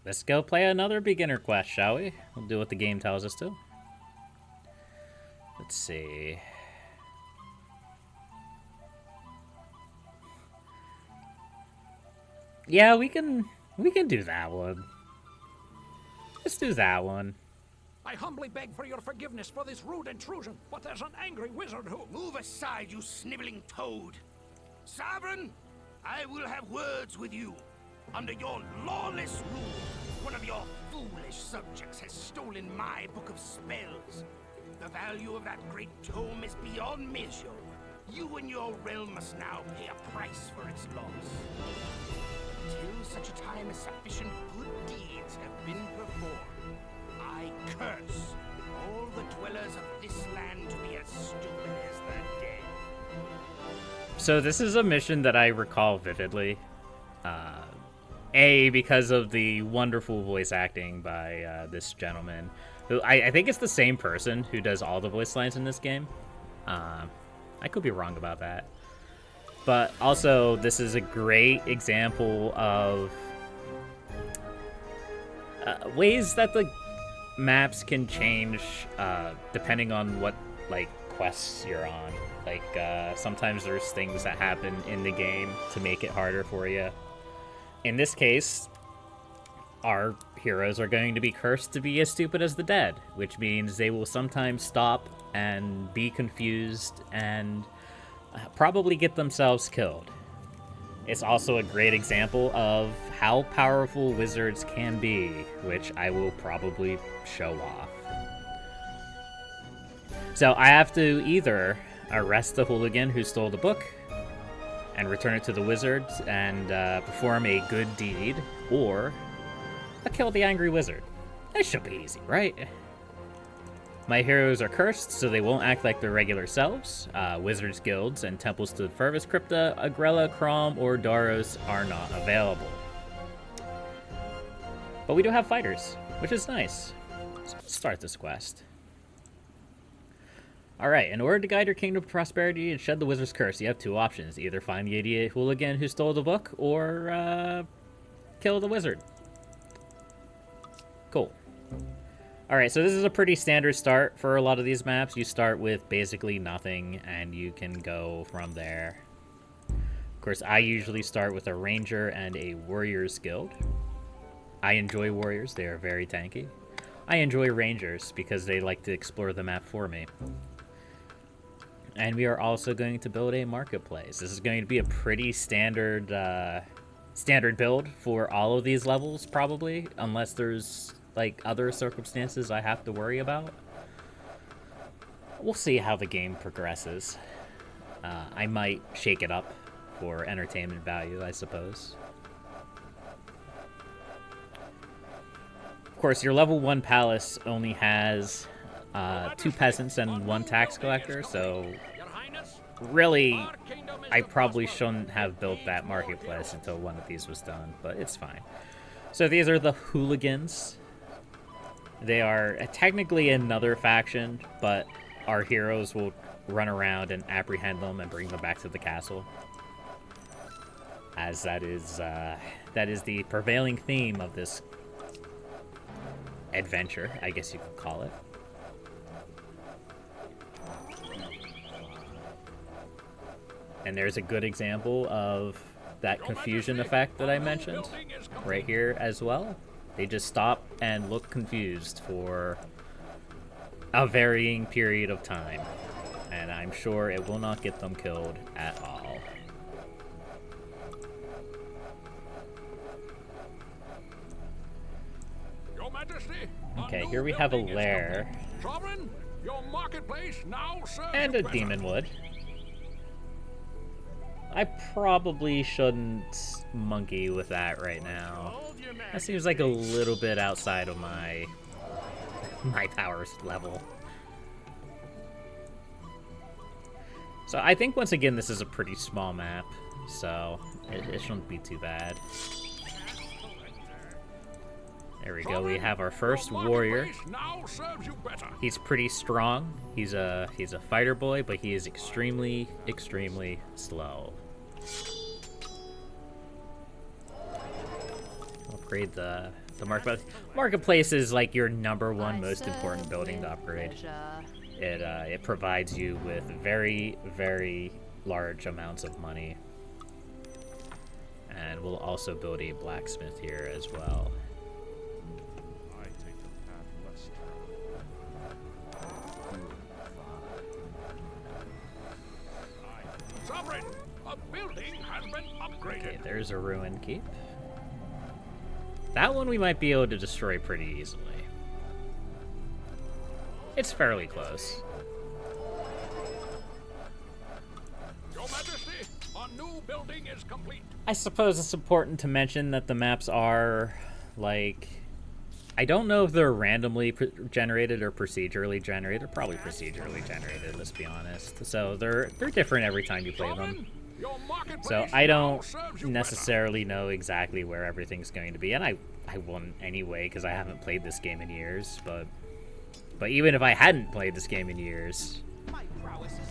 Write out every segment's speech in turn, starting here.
Let's go play another beginner quest, shall we? We'll do what the game tells us to. Let's see. Yeah, we can do that one. Let's do that one. I humbly beg for your forgiveness for this rude intrusion, but there's an angry wizard who— Move aside, you sniveling toad! Sovereign, I will have words with you. Under your lawless rule, one of your foolish subjects has stolen my book of spells. The value of that great tome is beyond measure. You and your realm must now pay a price for its loss. Until such a time as sufficient good deeds have been performed, I curse all the dwellers of this land to be as stupid as the dead. So this is a mission that I recall vividly. Because of the wonderful voice acting by this gentleman, who I think it's the same person who does all the voice lines in this game. I could be wrong about that. But also, this is a great example of ways that the maps can change depending on what, like, quests you're on. Like, sometimes there's things that happen in the game to make it harder for you. In this case, our heroes are going to be cursed to be as stupid as the dead, which means they will sometimes stop and be confused and probably get themselves killed. It's also a great example of how powerful wizards can be, which I will probably show off. So I have to either arrest the hooligan who stole the book and return it to the wizard and perform a good deed, or kill the angry wizard. It should be easy, right? My heroes are cursed, so they won't act like their regular selves. Wizards' guilds and temples to Fervus Crypta, Agrella, Crom, or Doros are not available. But we do have fighters, which is nice. So let's start this quest. Alright, in order to guide your kingdom to prosperity and shed the wizard's curse, you have two options. Either find the idiot hooligan who stole the book, or kill the wizard. Cool. Alright, so this is a pretty standard start for a lot of these maps. You start with basically nothing, and you can go from there. Of course, I usually start with a ranger and a warrior's guild. I enjoy warriors, they are very tanky. I enjoy rangers because they like to explore the map for me. And we are also going to build a marketplace. This is going to be a pretty standard build for all of these levels, probably, unless there's like other circumstances I have to worry about. We'll see how the game progresses. I might shake it up for entertainment value, I suppose. Of course, your level 1 palace only has 2 peasants and 1 tax collector, so really, I probably shouldn't have built that marketplace until one of these was done, but it's fine. So these are the hooligans. They are technically another faction, but our heroes will run around and apprehend them and bring them back to the castle, as that is the prevailing theme of this adventure, I guess you could call it. And there's a good example of that confusion effect that I mentioned right here as well. They just stop and look confused for a varying period of time. And I'm sure it will not get them killed at all. Your Majesty, Okay, here we have a lair. Sovereign, your marketplace now serves And a demon wood. I probably shouldn't monkey with that right now. That seems like a little bit outside of my powers level. So I think once again this is a pretty small map, so it shouldn't be too bad. There we go. We have our first warrior. He's pretty strong. He's a fighter boy, but he is extremely, extremely slow. Upgrade the The marketplace is like your #1 most important building to upgrade. It provides you with very, very large amounts of money. And we'll also build a blacksmith here as well. Sovereign, a building has been upgraded. Okay, there's a ruined keep. That one we might be able to destroy pretty easily. It's fairly close. Your Majesty, a new building is complete. I suppose it's important to mention that the maps are, like... I don't know if they're randomly generated or procedurally generated. Probably procedurally generated, let's be honest. So they're different every time you play them. So I don't necessarily know exactly where everything's going to be, and I wouldn't anyway because I haven't played this game in years. But even if I hadn't played this game in years,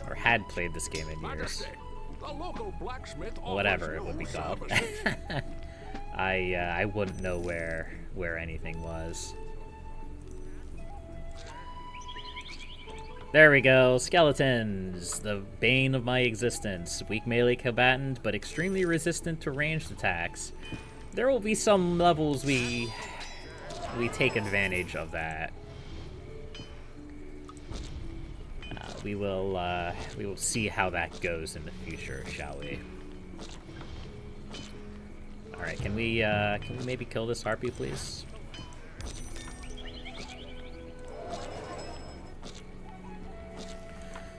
or had played this game in years, whatever it would be called, I wouldn't know where anything was. There we go, skeletons, the bane of my existence. Weak melee combatant, but extremely resistant to ranged attacks. There will be some levels we take advantage of that. We will see how that goes in the future, shall we? All right, can we maybe kill this harpy, please?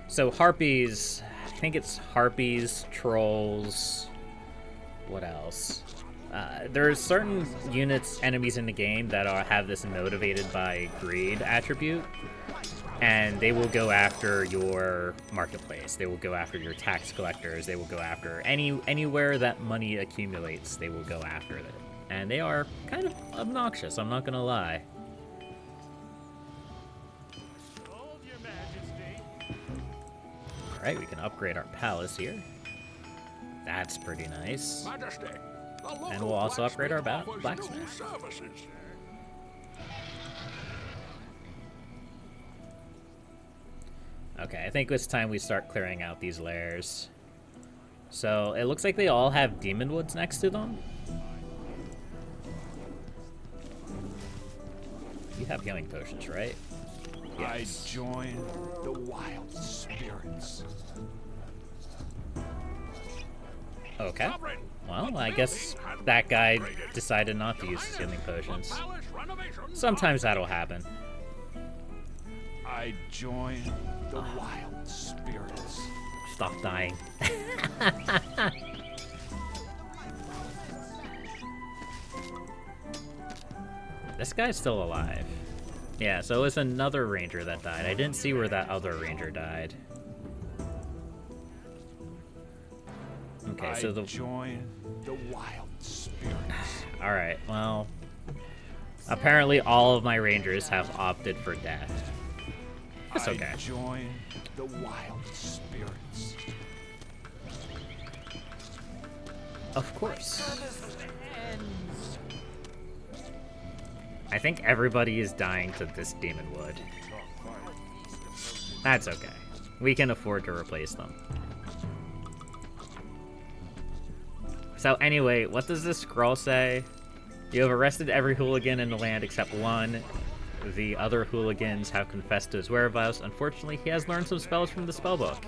So harpies, I think it's harpies, trolls, what else? There's certain units, enemies in the game that have this motivated by greed attribute, and they will go after your marketplace. They will go after your tax collectors. They will go after anywhere that money accumulates. They will go after it, and they are kind of obnoxious. I'm not gonna lie. All right, we can upgrade our palace here. That's pretty nice. Majesty, and we'll also upgrade our blacksmith. Okay, I think it's time we start clearing out these lairs. So, it looks like they all have demon woods next to them. You have healing potions, right? Yes. I join the wild spirits. Okay. Well, I guess that guy decided not to use his healing potions. Sometimes that'll happen. I join the wild spirits. Stop dying. This guy's still alive. Yeah, so it was another ranger that died. I didn't see where that other ranger died. Okay, so I join the wild spirits. All right, well, apparently all of my rangers have opted for death. That's okay. I join the wild spirits. Of course. I think everybody is dying to this demon wood. That's okay. We can afford to replace them. So anyway, what does this scroll say? You have arrested every hooligan in the land except one. The other hooligans have confessed to his whereabouts. Unfortunately, he has learned some spells from the spellbook,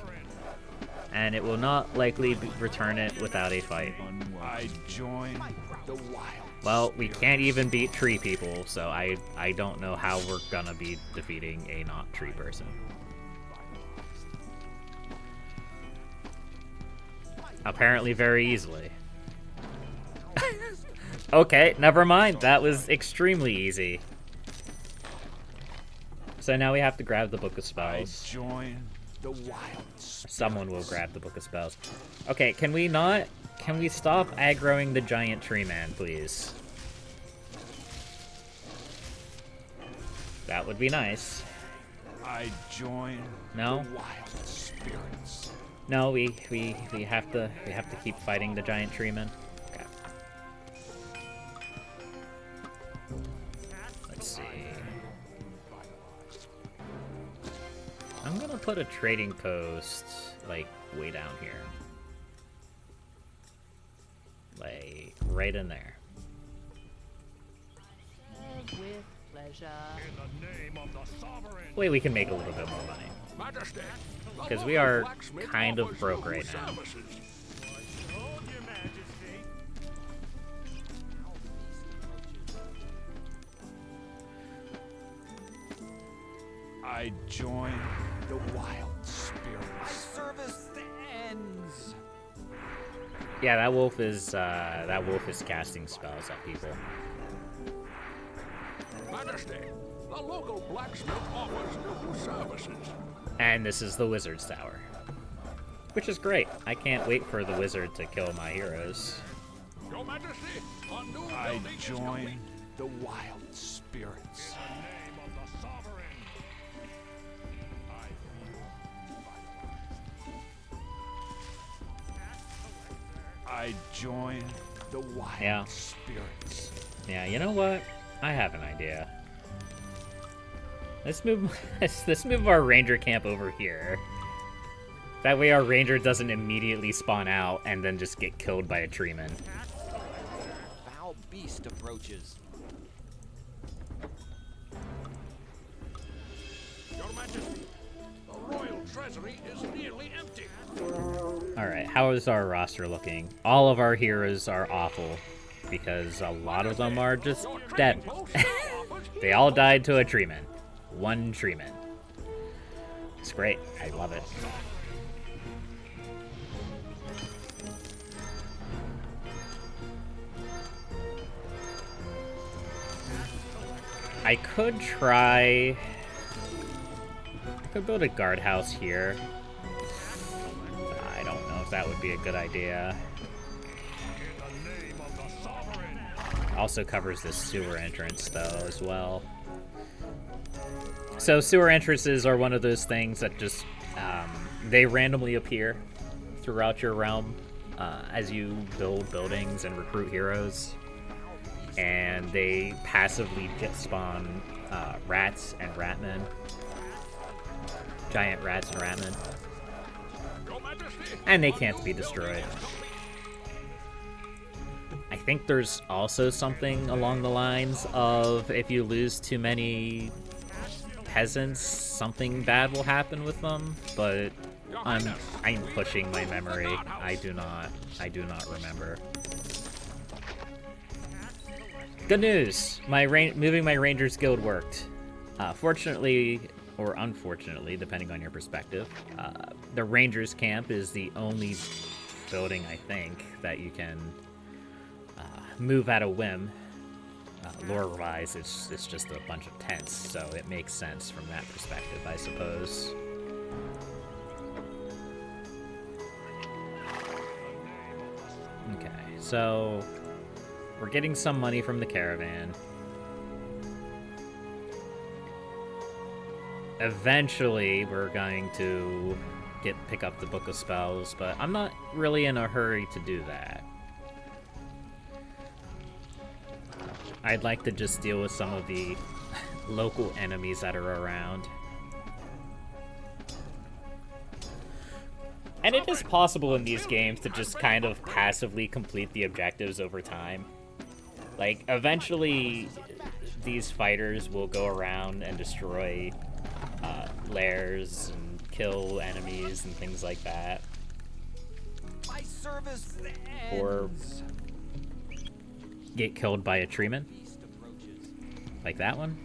and it will not likely return it without a fight. I join the wild. Well, we can't even beat tree people, so I don't know how we're gonna be defeating a not tree person. Apparently very easily. Okay, never mind. That was extremely easy. So now we have to grab the Book of Spells. I join the wild spirits. Someone will grab the Book of Spells. Okay, can we stop aggroing the giant tree man, please? That would be nice. I join No? the wild spirits. No, we have to keep fighting the giant tree man. Okay. put a trading post, like, way down here. Like, right in there. With pleasure. In the name of the sovereign. Wait, we can make a little bit more money. Majesty, the 'Cause we local are blacksmith kind of offers broke you right now. services. Hold your majesty. I join the wild spirits. Service ends. Yeah, that wolf is casting spells at people. Majesty, the local blacksmith offers new services. And this is the wizard's tower. Which is great. I can't wait for the wizard to kill my heroes. Your Majesty, a new I building is join coming. the wild spirits. In the name of the sovereign. I I join the wild Yeah. spirits. Yeah, you know what? I have an idea. Let's move let's move our ranger camp over here. That way our ranger doesn't immediately spawn out and then just get killed by a treeman. Foul beast approaches. Your Majesty, the royal treasury is nearly empty. Alright, how is our roster looking? All of our heroes are awful because a lot of them are just Your dead. trading post now offers They all died to a treeman. One treeman. It's great. I love it. I could try... I could build a guardhouse here. I don't know if that would be a good idea. in the name of the sovereign. Also covers this sewer entrance, though, as well. So sewer entrances are one of those things that just, they randomly appear throughout your realm as you build buildings and recruit heroes. And they passively spawn rats and ratmen. Giant rats and ratmen. Your Majesty, And they a can't new be building destroyed. is coming. I think there's also something along the lines of if you lose too many peasants, something bad will happen with them, but I'm pushing my memory. I do not remember. Good news! Moving my Rangers Guild worked. Fortunately, or unfortunately, depending on your perspective, the Rangers Camp is the only building, I think, that you can move at a whim. Lore-wise, it's just a bunch of tents, so it makes sense from that perspective, I suppose. Okay, so we're getting some money from the caravan. Eventually, we're going to pick up the Book of Spells, but I'm not really in a hurry to do that. I'd like to just deal with some of the local enemies that are around. And it is possible in these games to just kind of passively complete the objectives over time. Like, eventually, these fighters will go around and destroy lairs and kill enemies and things like that. My service Or ends. get killed by a treeman, Beast approaches. like that one.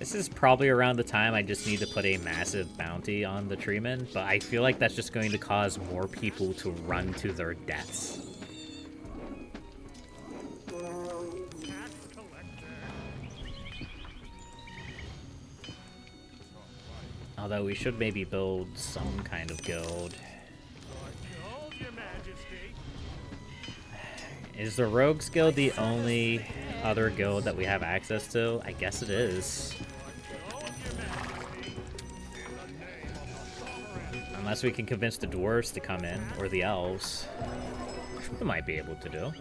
This is probably around the time I just need to put a massive bounty on the treeman, but I feel like that's just going to cause more people to run to their deaths. Although we should maybe build some kind of guild. Hold your Majesty. Is the Rogues Guild the only other guild that we have access to? I guess it is. Unless we can convince the dwarves to come in, or the elves. Which we might be able to do.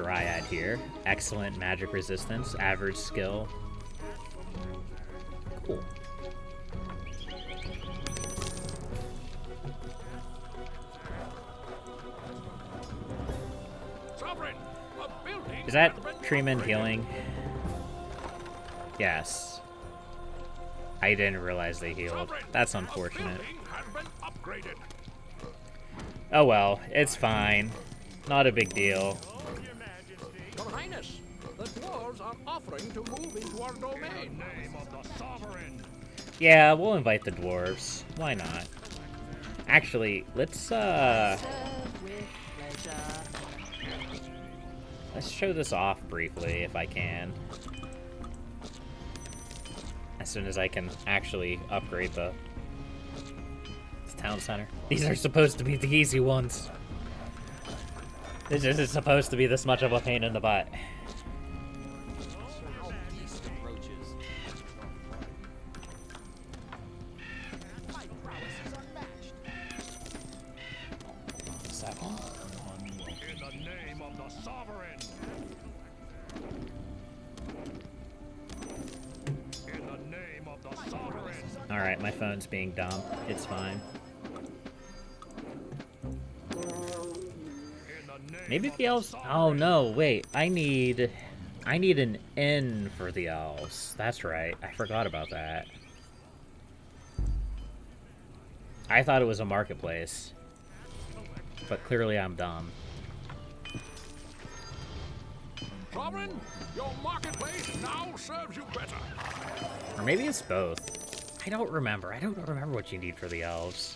Dryad here. Excellent magic resistance, average skill. Cool. Sovereign, a building Is that has been treatment upgraded. healing? Yes. I didn't realize they healed. Sovereign, That's a unfortunate. building has been upgraded. Oh well, it's fine. Not a big deal. Your Highness, the dwarves are offering to move into our domain. Name of the sovereign. Yeah, we'll invite the dwarves. Why not? Actually, let's Serve with pleasure. let's show this off briefly if I can. As soon as I can actually upgrade the town center. These are supposed to be the easy ones. This isn't supposed to be this much of a pain in the butt. Second. In the name of the sovereign. In the name of the sovereign. Alright, my phone's being dumb. It's fine. Maybe the elves... Oh no, wait. I need an inn for the elves. That's right. I forgot about that. I thought it was a marketplace. But clearly I'm dumb. Sovereign, your marketplace now serves you better. Or maybe it's both. I don't remember. I don't remember what you need for the elves.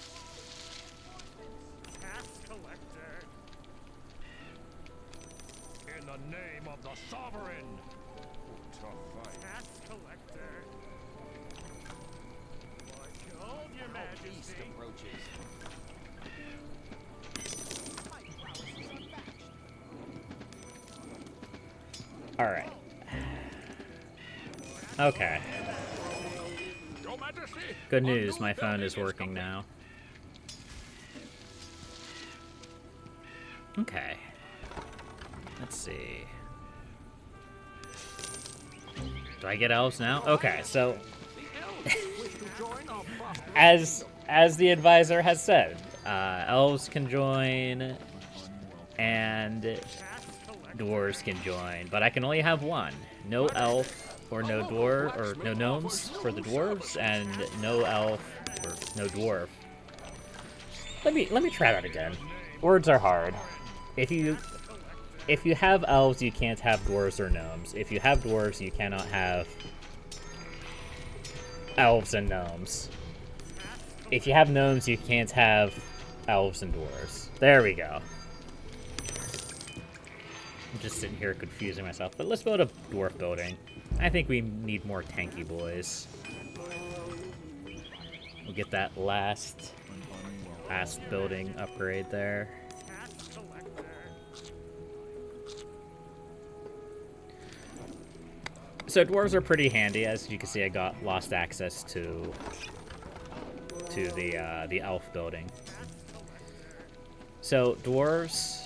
In the name of the sovereign. Tax collector. Hold your majesty. Alright. Okay. Your Majesty. Good a news, new my phone building is working complete. now. Okay. Let's see. Do I get elves now? Okay, so The elves wish to join our prosperous as the advisor has said, elves can join and dwarves can join, but I can only have one. No elf or no dwarf or no gnomes for the dwarves, and no elf or no dwarf. Let me try that again. Words are hard. If you have elves, you can't have dwarves or gnomes. If you have dwarves, you cannot have elves and gnomes. If you have gnomes, you can't have elves and dwarves. There we go. I'm just sitting here confusing myself. But let's build a dwarf building. I think we need more tanky boys. We'll get that last building upgrade there. So dwarves are pretty handy. As you can see, I got lost access to the elf building. So dwarves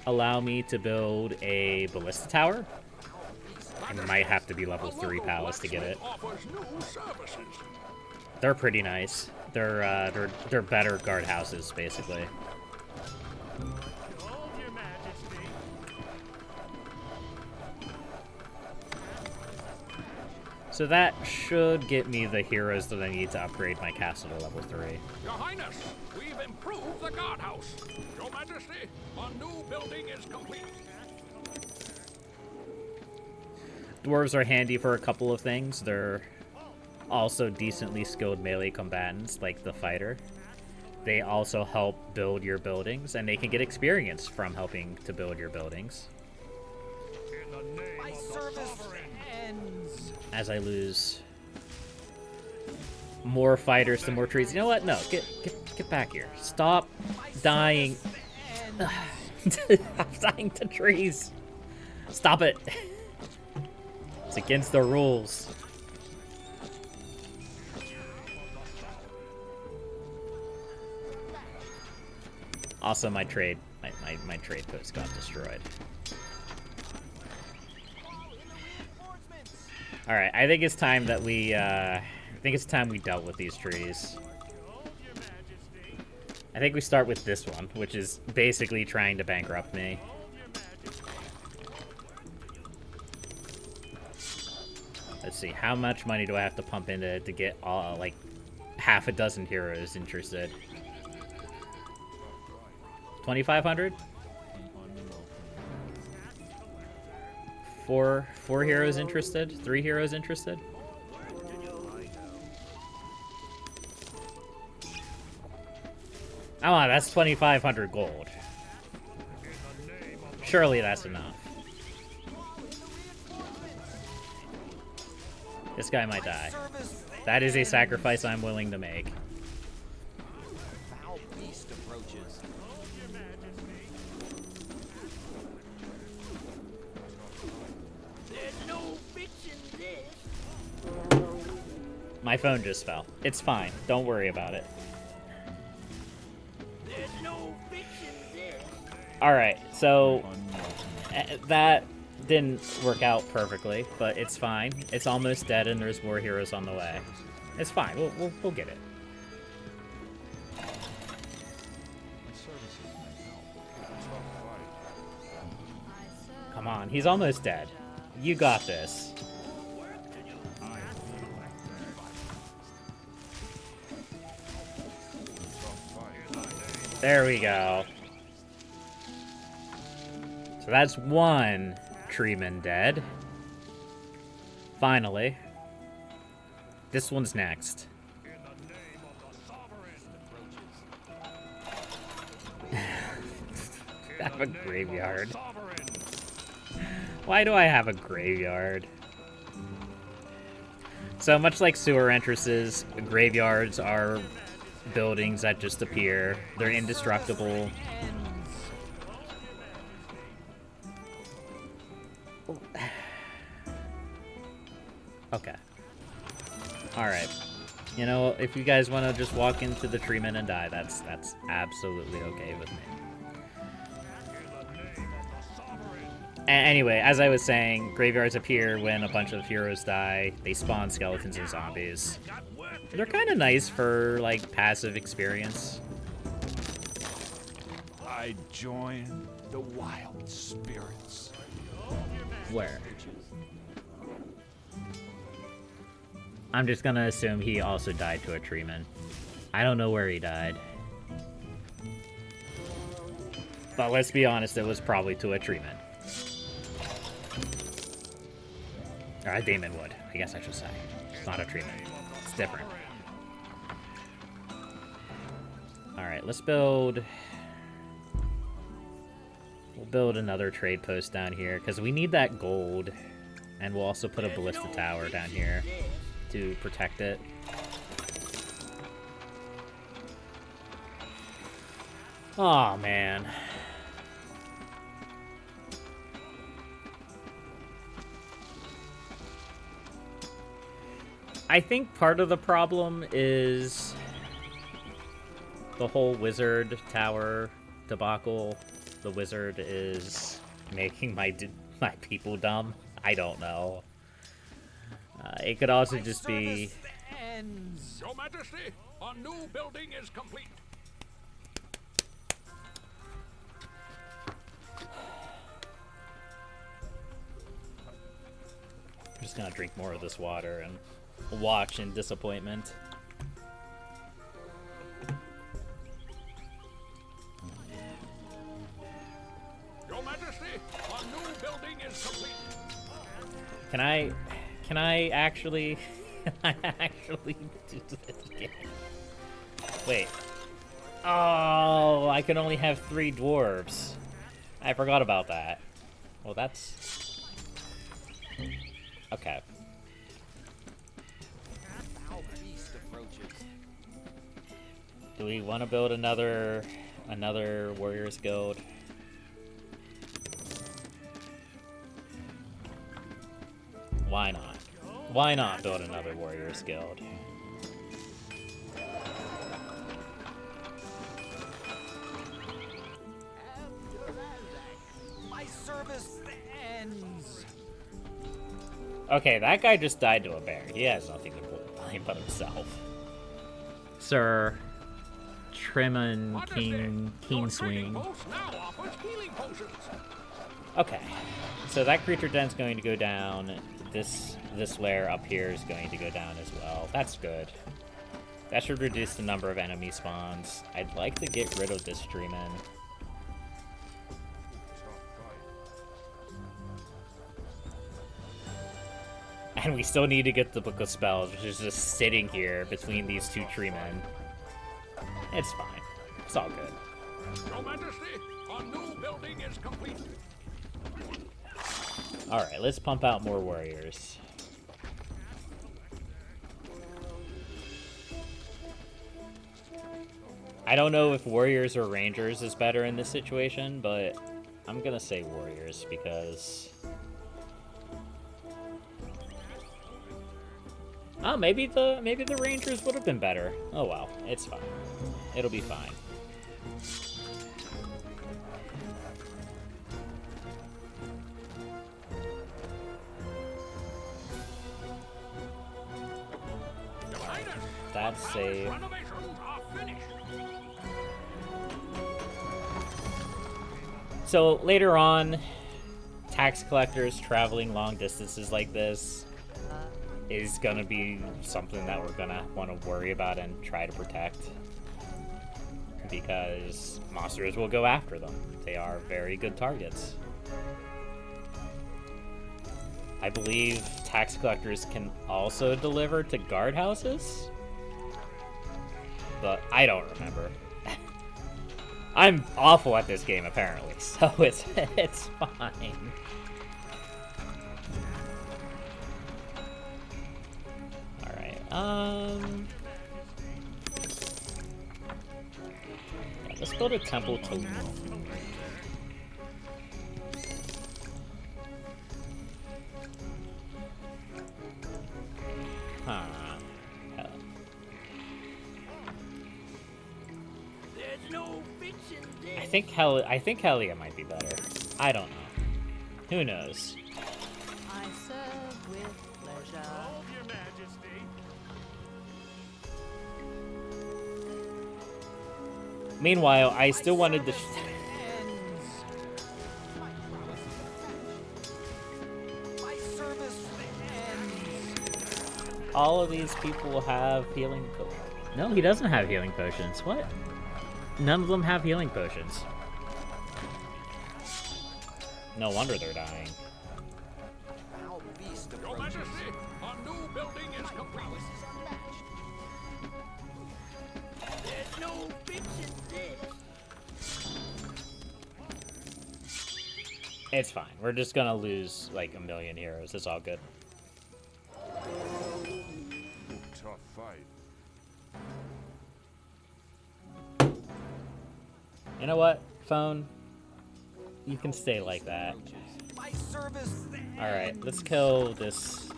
allow me to build a ballista tower. I might have to be level 3 palace to get it. offers new services. They're pretty nice. They're better guardhouses, basically. Hold your majesty. So that should get me the heroes that I need to upgrade my castle to level 3. Your Highness, we've improved the guardhouse. Your Majesty, a new building is complete. Dwarves are handy for a couple of things. They're also decently skilled melee combatants, like the fighter. They also help build your buildings, and they can get experience from helping to build your buildings. In the name of the sovereign. Ends. As I lose more fighters to more trees. You know what? No, get back here. Stop dying. I'm dying to trees. Stop it. It's against the rules. Also, my trade post got destroyed. Alright, I think it's time that we, I think it's time we dealt with these trees. I think we start with this one, which is basically trying to bankrupt me. Let's see, how much money do I have to pump into to get all, like, half a dozen heroes interested? 2,500? Four heroes interested? 3 heroes interested? Oh, that's 2,500 gold. Surely that's enough. This guy might die. That is a sacrifice I'm willing to make. Foul beast approaches. There's no fixing this. My phone just fell. It's fine. Don't worry about it. There's no fixing this. Alright, so that didn't work out perfectly, but it's fine. It's almost dead and there's more heroes on the way. It's fine. We'll get it. Come on, he's almost dead. You got this. There we go. So that's one treeman dead. Finally. This one's next. I have a graveyard. Why do I have a graveyard? So much like sewer entrances, graveyards are buildings that just appear. They're indestructible. Okay. Alright. You know, if you guys want to just walk into the treatment and die, that's absolutely okay with me. Anyway, as I was saying, graveyards appear when a bunch of heroes die. They spawn skeletons and zombies. They're kind of nice for, like, passive experience. I join the wild spirits. Where? I'm just gonna assume he also died to a treeman. I don't know where he died. But let's be honest, it was probably to a treeman. Or a Damon would, I guess I should say. It's not a treeman. It's different. Alright, let's build... We'll build another trade post down here, because we need that gold. And we'll also put a ballista tower down here to protect it. Aw, man. I think part of the problem is the whole wizard tower debacle. The wizard is making my people dumb. I don't know. It could also just be... Your Majesty, our new building is complete. I'm just gonna drink more of this water and watch in disappointment. Your Majesty, our new building is complete. Can I actually do this again? Wait. Oh, I can only have 3 dwarves. I forgot about that. Well, that's... Okay. Foul beast approaches. Do we want to build another Warriors Guild? Why not? Why not build another Warriors Guild? My service ends. Okay, that guy just died to a bear. He has nothing to blame but himself. Sir, Trimmin Keen Swing. Post now offers healing potions. Okay, so that creature den's going to go down. This layer up here is going to go down as well. That's good. That should reduce the number of enemy spawns. I'd like to get rid of this Dreamin'. And we still need to get the Book of Spells, which is just sitting here between these two tree men. It's fine. It's all good. Your Majesty, a new building is complete. Alright, let's pump out more warriors. I don't know if warriors or rangers is better in this situation, but I'm gonna say warriors because... Oh, maybe the rangers would have been better. Oh well, it's fine. It'll be fine. That's safe. Renovations are finished. So later on, tax collectors traveling long distances like this is gonna be something that we're gonna want to worry about and try to protect, because monsters will go after them. They are very good targets. I believe tax collectors can also deliver to guardhouses, but I don't remember. I'm awful at this game apparently, so it's fine. Yeah, let's build a temple to Loom. Huh. There's no fixing this. I think Helia might be better. I don't know. Who knows? I serve with pleasure. Your Majesty. Meanwhile, I still wanted to... My service ends. All of these people have healing potions. No, he doesn't have healing potions. What? None of them have healing potions. No wonder they're dying. Foul beast Your approaches. Majesty, a new building is complete. There's no fixing this. It's fine. We're just gonna lose like 1 million heroes. It's all good. Tough fight. You know what, phone? You can stay like that. My service Alright, let's kill this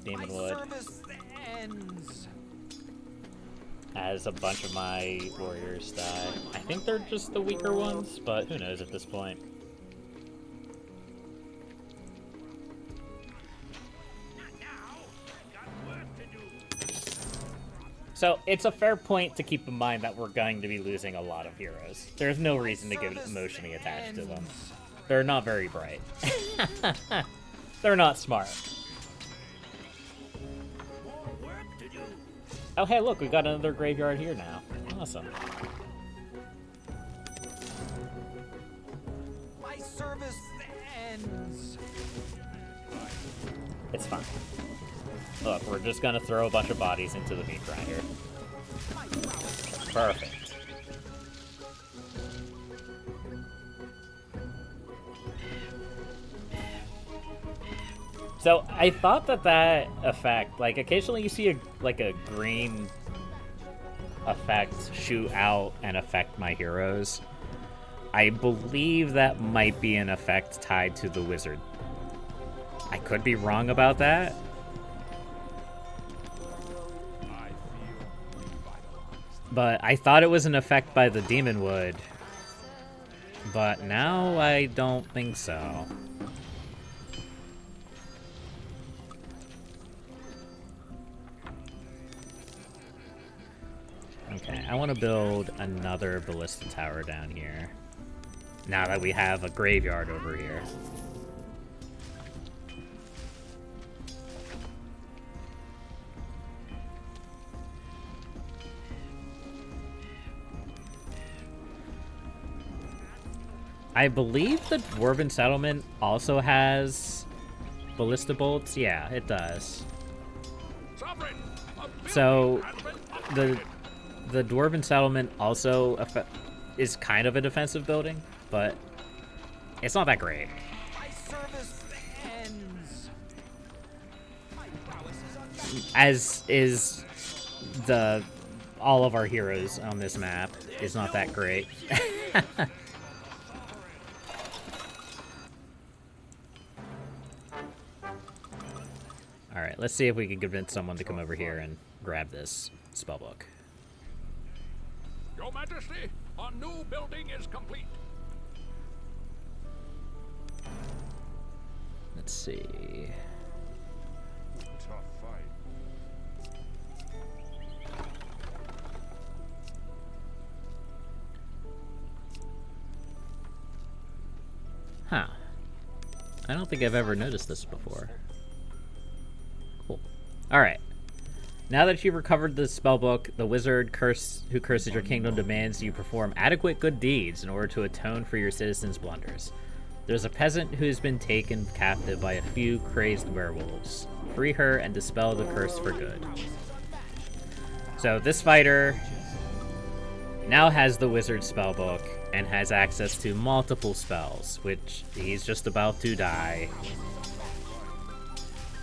demon wood service ends. as a bunch of my warriors die. I think they're just the weaker ones, but who knows at this point. So, it's a fair point to keep in mind that we're going to be losing a lot of heroes. There's no reason to get emotionally attached to them. They're not very bright. They're not smart. Oh, hey, look, we got another graveyard here now. Awesome. My service ends. It's fine. Look, we're just gonna throw a bunch of bodies into the meat grinder. Perfect. So, I thought that effect, like, occasionally you see a green effect shoot out and affect my heroes. I believe that might be an effect tied to the wizard. I could be wrong about that. But I thought it was an effect by the demon wood. But now I don't think so. I want to build another ballista tower down here. Now that we have a graveyard over here. I believe the Dwarven settlement also has ballista bolts. Yeah, it does. Sovereign, a So building has been the upgraded. Dwarven settlement also is kind of a defensive building, but it's not that great. My service ends. My prowess is unmatched. As is all of our heroes on this map is not that great. Alright, let's see if we can convince someone to come over here and grab this spellbook. Your Majesty, our new building is complete. Let's see. Tough fight. Huh. I don't think I've ever noticed this before. Cool. Alright. Now that you've recovered the spellbook, the wizard who curses your kingdom demands you perform adequate good deeds in order to atone for your citizens' blunders. There's a peasant who's been taken captive by a few crazed werewolves. Free her and dispel the curse for good. So this fighter now has the wizard spellbook and has access to multiple spells, which he's just about to die.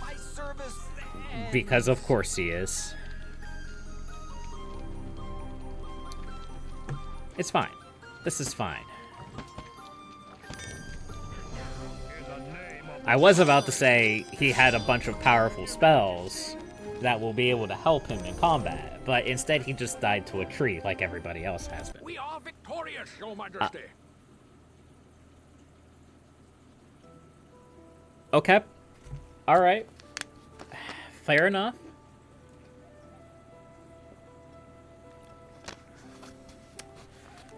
My service ends. Because of course he is. It's fine. This is fine. I was about to say he had a bunch of powerful spells that will be able to help him in combat, but instead he just died to a tree like everybody else has been. We are victorious, Your Majesty. Okay. Alright. Fair enough.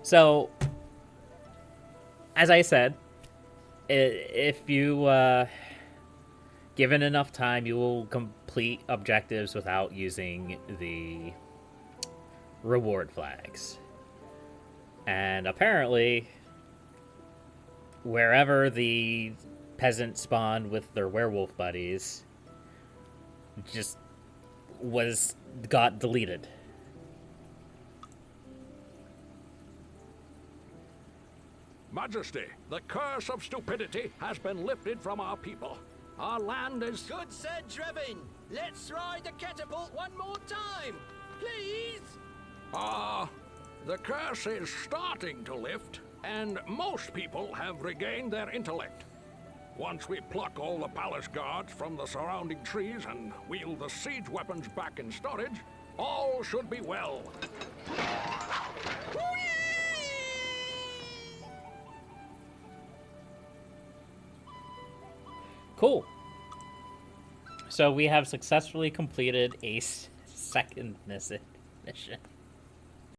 So, as I said, if you, given enough time, you will complete objectives without using the reward flags. And apparently, wherever the peasants spawned with their werewolf buddies, just got deleted. Majesty, the curse of stupidity has been lifted from our people. Our land is... Good said, Drevin. Let's ride the catapult one more time, please. The curse is starting to lift, and most people have regained their intellect. Once we pluck all the palace guards from the surrounding trees and wheel the siege weapons back in storage, all should be well. Cool. So we have successfully completed a second mission.